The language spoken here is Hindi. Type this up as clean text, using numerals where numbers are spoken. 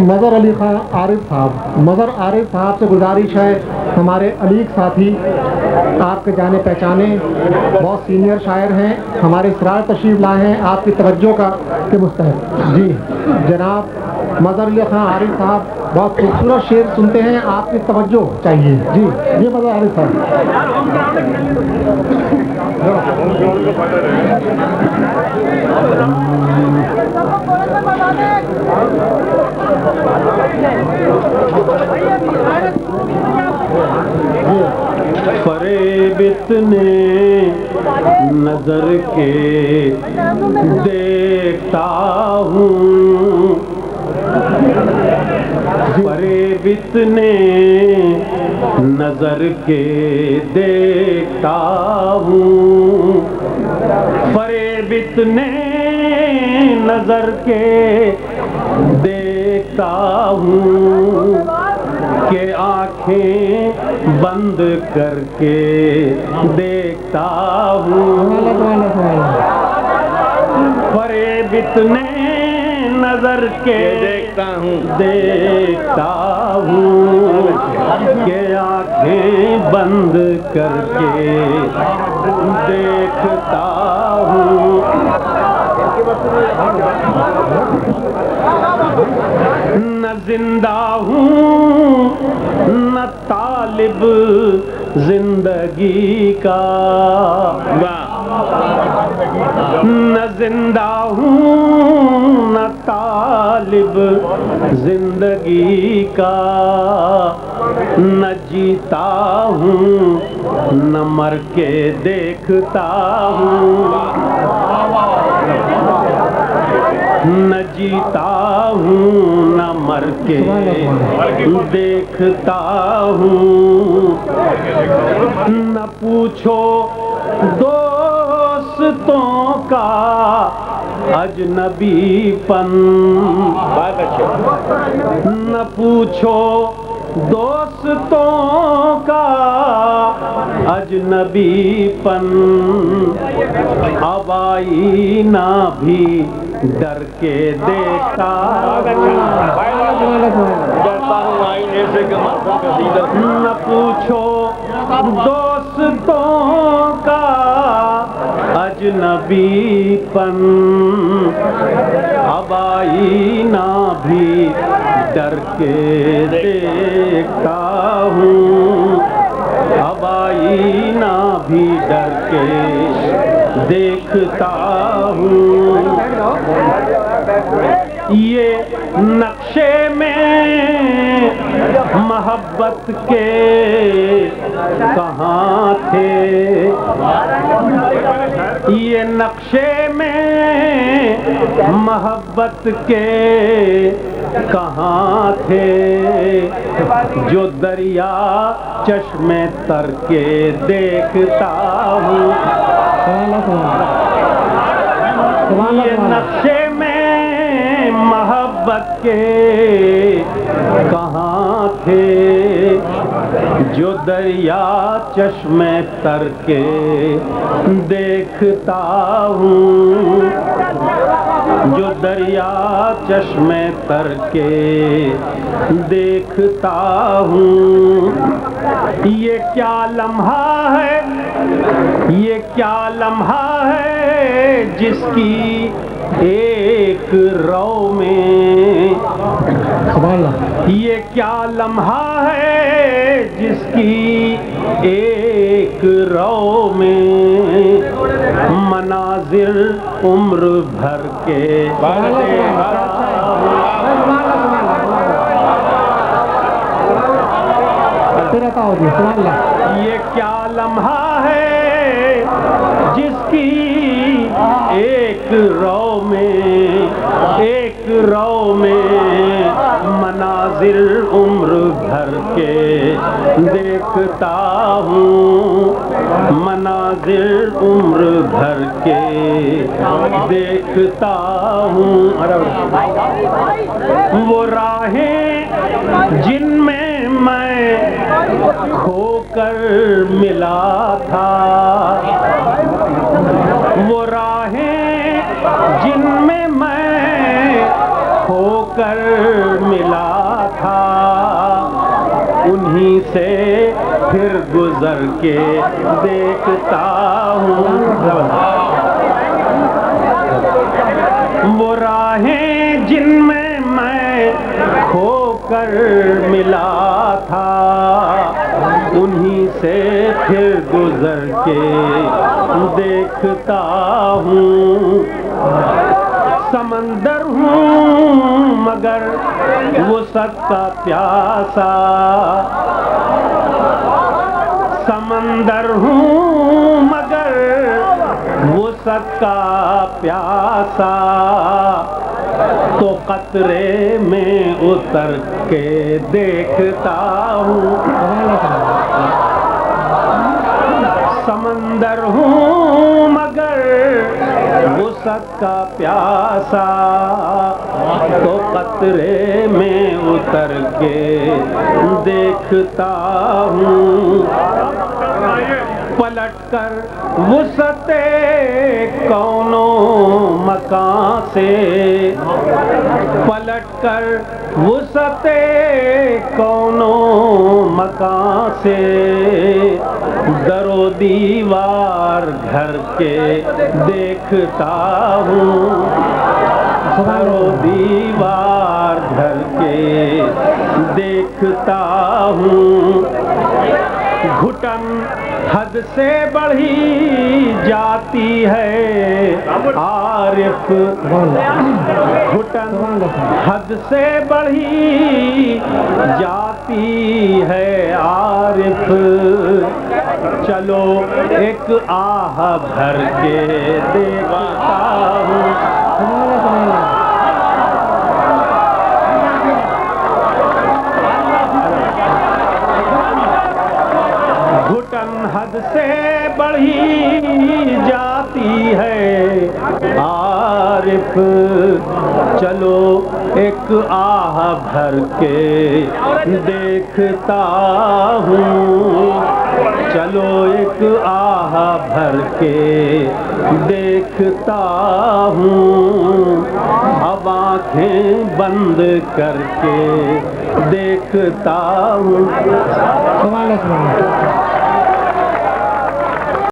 मज़हर अली खां आरिफ साहब। मज़हर आरिफ साहब से गुजारिश है, हमारे अलीक साथी, आपके जाने पहचाने बहुत सीनियर शायर हैं, हमारे इसरार तशरीफ़ लाए हैं, आपकी तवज्जो का के मुस्तहक़। जी जनाब मज़हर अली खां आरिफ साहब बहुत खूबसूरत शेर सुनते हैं, आपकी तवज्जो चाहिए। जी ये मज़हर आरिफ साहब। फरेब इतने नजर के देखता हूँ, फरेब इतने नजर के देखता हूँ, फरेब इतने नजर के देखता हूँ कि आंखें बंद करके देखता हूँ, फरेब इतने नजर के देखता हूँ कि आंखें बंद करके देखता हूँ। न जिंदा हूँ न तालिब जिंदगी का, न जिंदा हूँ न तालिब जिंदगी का, न जीता हूँ न मर के देखता हूँ, न जीता हूँ न मर के देखता हूँ। न पूछो दोस्तों का अजनबीपन, न पूछो दोस्तों का अजनबीपन, अब आईना भी डर के देखता हूँ आईने से। न पूछो दोस्तों का अजनबीपन, अब आईना भी डर के देखता हूँ, अब आईना भी डर के देखता हूँ। ये नक्शे में मोहब्बत के कहाँ थे, ये नक्शे में मोहब्बत के कहाँ थे, जो दरिया चश्मे तर के देखता हूँ। ये नक्शे में मोहब्बत के कहाँ थे, जो दरिया चश्मे तर के देखता हूँ, जो दरिया चश्मे तर के देखता हूँ। ये क्या लम्हा है, ये क्या लम्हा है जिसकी एक रो में, ये क्या लम्हा है जिसकी एक रो में, मनाजिर उम्र भर के ये क्या लम्हा है जिसकी एक रो में, एक रो में मनाजिर उम्र भर के देखता हूँ, मनाजिर उम्र भर के देखता हूँ। वो राहें जिनमें मैं खोकर मिला था, वो राहें जिनमें मैं खोकर होकर मिला था, उन्हीं से फिर गुजर के देखता हूँ। वो राहें जिनमें मैं खोकर मिला था, उन्हीं से फिर गुजर के देखता हूँ। समंदर हूँ मगर वुसअत का प्यासा, समंदर हूँ मगर वुसअत का प्यासा, तो कतरे में उतर के देखता हूँ। समंदर हूँ मगर वुसअत का प्यासा, तो कतरे में उतर के देखता हूँ। पलटकर वुसअते कौनो मकान से, पलटकर वुसअते कौनो मकान से, दरो दीवार घर के देखता हूँ। दरो दीवार घर के देखता हूँ। घुटन हद से बढ़ी जाती है आरिफ, घुटन हद से बढ़ी जाती है आरिफ, चलो एक आह भर के देखता हूँ। घुटन हद से बढ़ी जाती है आरिफ, चलो एक आह भर के देखता हूँ। चलो एक आह भर के देखता हूँ। अब आँखें बंद करके देखता हूँ।